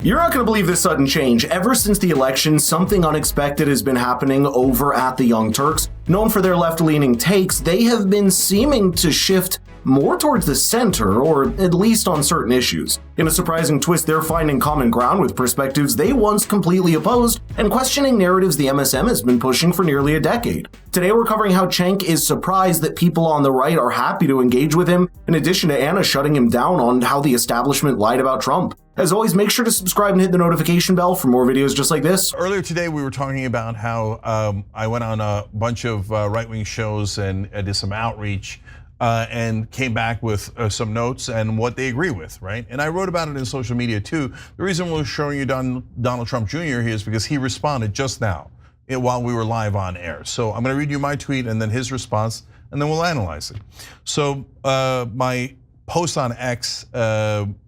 You're not going to believe this sudden change. Ever since the election, something unexpected has been happening over at the Young Turks. Known for their left-leaning takes, they have been seeming to shift more towards the center, or at least on certain issues. In a surprising twist, they're finding common ground with perspectives they once completely opposed and questioning narratives the MSM has been pushing for nearly a decade. Today we're covering how Cenk is surprised that people on the right are happy to engage with him, in addition to Ana shutting him down on how the establishment lied about Trump. As always, make sure to subscribe and hit the notification bell for more videos just like this. Earlier today, we were talking about how I went on a bunch of right-wing shows and did some outreach and came back with some notes and what they agree with, right? And I wrote about it in social media too. The reason we're showing you Donald Trump Jr. here is because he responded just now while we were live on air. So I'm gonna read you my tweet and then his response, and then we'll analyze it. So my post on X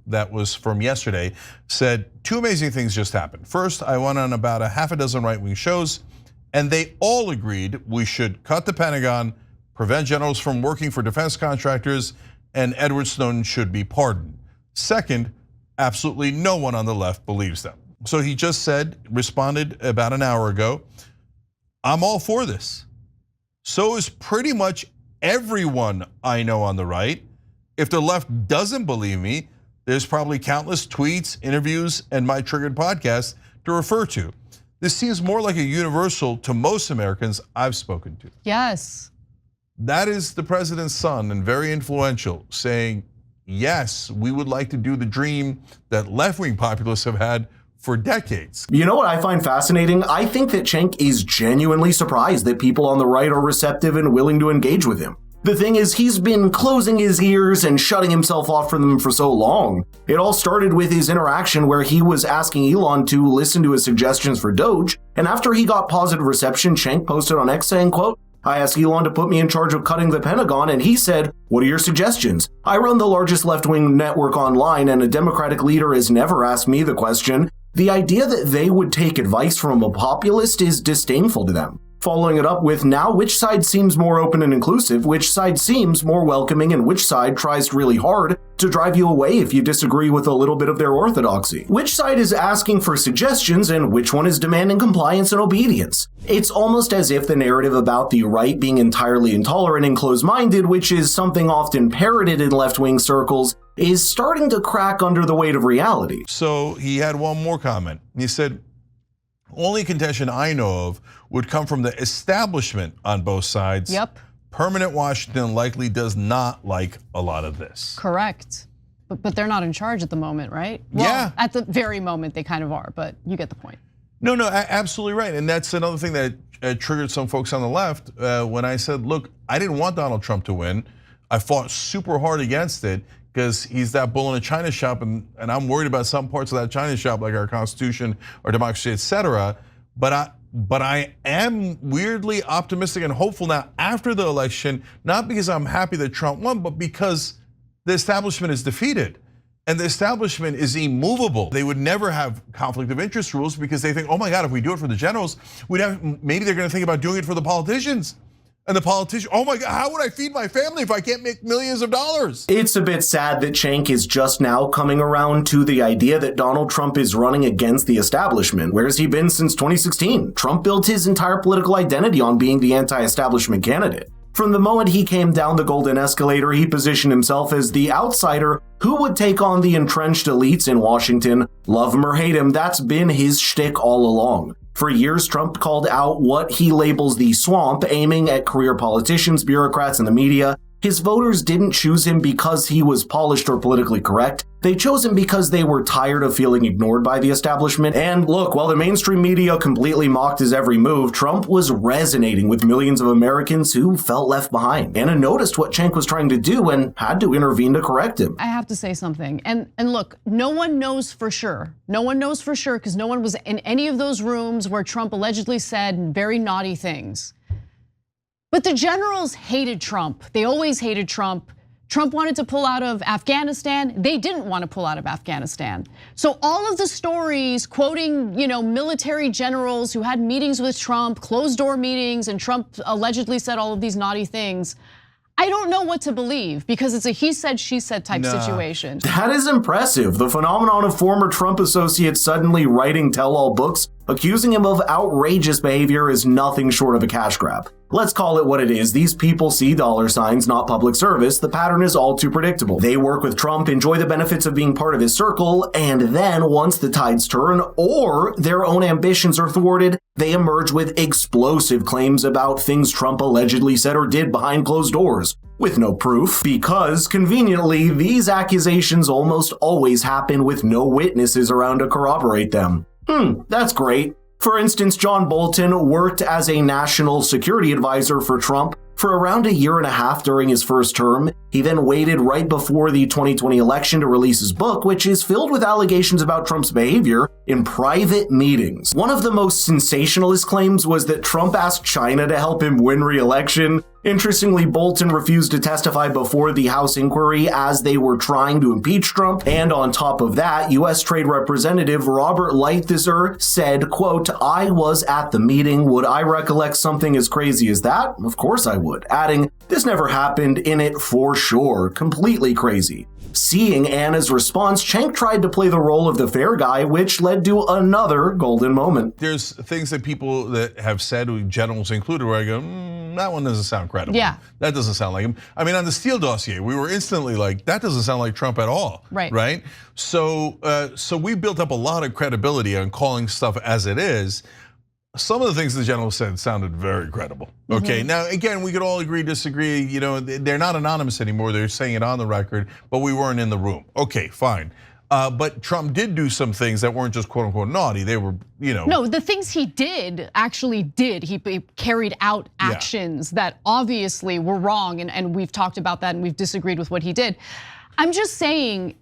that was from yesterday said, 2 amazing things just happened. First, I went on about a half a dozen right-wing shows, and they all agreed we should cut the Pentagon, prevent generals from working for defense contractors, and Edward Snowden should be pardoned. Second, absolutely no one on the left believes them. So he just responded about an hour ago, I'm all for this. So is pretty much everyone I know on the right. If the left doesn't believe me, there's probably countless tweets, interviews, and my Triggered podcast to refer to. This seems more like a universal to most Americans I've spoken to. Yes. That is the president's son and very influential, saying, yes, we would like to do the dream that left-wing populists have had for decades. You know what I find fascinating? I think that Cenk is genuinely surprised that people on the right are receptive and willing to engage with him. The thing is, he's been closing his ears and shutting himself off from them for so long. It all started with his interaction where he was asking Elon to listen to his suggestions for Doge, and after he got positive reception, Cenk posted on X saying, quote, I asked Elon to put me in charge of cutting the Pentagon, and he said, what are your suggestions? I run the largest left-wing network online, and a Democratic leader has never asked me the question. The idea that they would take advice from a populist is disdainful to them. Following it up with, now which side seems more open and inclusive, which side seems more welcoming, and which side tries really hard to drive you away if you disagree with a little bit of their orthodoxy? Which side is asking for suggestions and which one is demanding compliance and obedience? It's almost as if the narrative about the right being entirely intolerant and closed-minded, which is something often parroted in left-wing circles, is starting to crack under the weight of reality. So he had one more comment. He said, only contention I know of would come from the establishment on both sides. Yep. Permanent Washington likely does not like a lot of this. Correct. But they're not in charge at the moment, right? Well, yeah. At the very moment they kind of are, but you get the point. No, absolutely right. And that's another thing that triggered some folks on the left when I said, look, I didn't want Donald Trump to win. I fought super hard against it because he's that bull in a china shop, and I'm worried about some parts of that china shop, like our Constitution, our democracy, etc. But I am weirdly optimistic and hopeful now after the election, not because I'm happy that Trump won, but because the establishment is defeated. And the establishment is immovable. They would never have conflict of interest rules because they think, oh my God, if we do it for the generals, maybe they're gonna think about doing it for the politicians. And the politician, oh my God, how would I feed my family if I can't make millions of dollars? It's a bit sad that Cenk is just now coming around to the idea that Donald Trump is running against the establishment. Where has he been since 2016? Trump built his entire political identity on being the anti-establishment candidate. From the moment he came down the golden escalator, he positioned himself as the outsider who would take on the entrenched elites in Washington. Love him or hate him, that's been his shtick all along. For years, Trump called out what he labels the swamp, aiming at career politicians, bureaucrats, and the media. His voters didn't choose him because he was polished or politically correct. They chose him because they were tired of feeling ignored by the establishment. And look, while the mainstream media completely mocked his every move, Trump was resonating with millions of Americans who felt left behind. Anna noticed what Cenk was trying to do and had to intervene to correct him. I have to say something, and look, no one knows for sure. No one knows for sure because no one was in any of those rooms where Trump allegedly said very naughty things. But the generals hated Trump. They always hated Trump. Trump wanted to pull out of Afghanistan. They didn't want to pull out of Afghanistan. So all of the stories quoting, military generals who had meetings with Trump, closed door meetings, and Trump allegedly said all of these naughty things. I don't know what to believe because it's a he said, she said type situation. That is impressive. The phenomenon of former Trump associates suddenly writing tell-all books accusing him of outrageous behavior is nothing short of a cash grab. Let's call it what it is. These people see dollar signs, not public service. The pattern is all too predictable. They work with Trump, enjoy the benefits of being part of his circle, and then once the tides turn or their own ambitions are thwarted, they emerge with explosive claims about things Trump allegedly said or did behind closed doors, with no proof, because conveniently, these accusations almost always happen with no witnesses around to corroborate them. That's great. For instance, John Bolton worked as a national security advisor for Trump for around a year and a half during his first term. He then waited right before the 2020 election to release his book, which is filled with allegations about Trump's behavior in private meetings. One of the most sensationalist claims was that Trump asked China to help him win re-election. Interestingly, Bolton refused to testify before the House inquiry as they were trying to impeach Trump. And on top of that, U.S. Trade Representative Robert Lighthizer said, quote, "I was at the meeting. Would I recollect something as crazy as that? Of course I would." Adding, "This never happened in it for sure." Completely crazy. Seeing Anna's response, Cenk tried to play the role of the fair guy, which led to another golden moment. There's things that people that have said, generals included, where I go, that one doesn't sound credible. Yeah. That doesn't sound like him. I mean, on the Steele dossier, we were instantly like, that doesn't sound like Trump at all. Right? So we built up a lot of credibility on calling stuff as it is. Some of the things the general said sounded very credible. Okay, now again, we could all agree, disagree. You know, they're not anonymous anymore. They're saying it on the record, but we weren't in the room. Okay, fine. But Trump did do some things that weren't just quote unquote naughty. They were, you know. No, the things he did actually did. He carried out actions that obviously were wrong, and we've talked about that and we've disagreed with what he did. I'm just saying,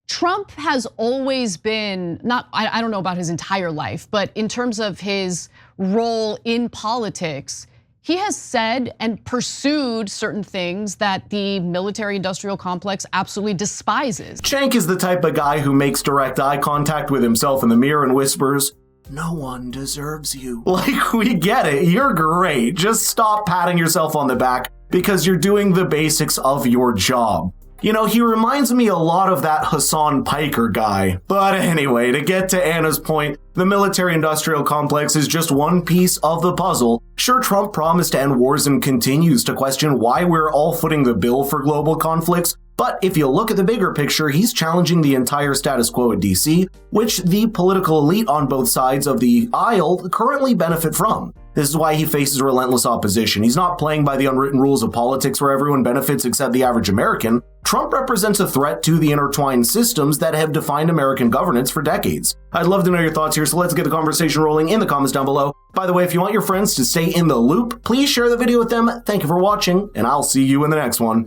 Trump has always been, I don't know about his entire life, but in terms of his role in politics, he has said and pursued certain things that the military-industrial complex absolutely despises. Cenk is the type of guy who makes direct eye contact with himself in the mirror and whispers, "No one deserves you." Like, we get it, you're great. Just stop patting yourself on the back because you're doing the basics of your job. You know, he reminds me a lot of that Hassan Piker guy. But anyway, to get to Anna's point, the military-industrial complex is just one piece of the puzzle. Sure, Trump promised to end wars and continues to question why we're all footing the bill for global conflicts. But if you look at the bigger picture, he's challenging the entire status quo at DC, which the political elite on both sides of the aisle currently benefit from. This is why he faces relentless opposition. He's not playing by the unwritten rules of politics where everyone benefits except the average American. Trump represents a threat to the intertwined systems that have defined American governance for decades. I'd love to know your thoughts here, so let's get the conversation rolling in the comments down below. By the way, if you want your friends to stay in the loop, please share the video with them. Thank you for watching, and I'll see you in the next one.